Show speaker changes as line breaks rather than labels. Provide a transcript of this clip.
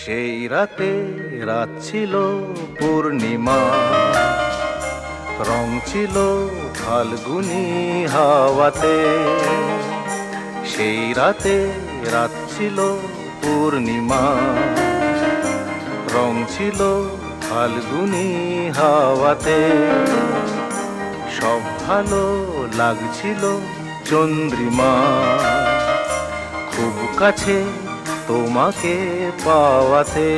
সেই রাতে রাত ছিল পূর্ণিমা, রং ছিল ফাল্গুনি হাওয়াতে। সেই রাতে রাত ছিল পূর্ণিমা, রং ছিল ফাল্গুনি হাওয়াতে। সব ভালো লাগছিল চন্দ্রিমা, খুব কাছে তোমাকে পাওয়াতে।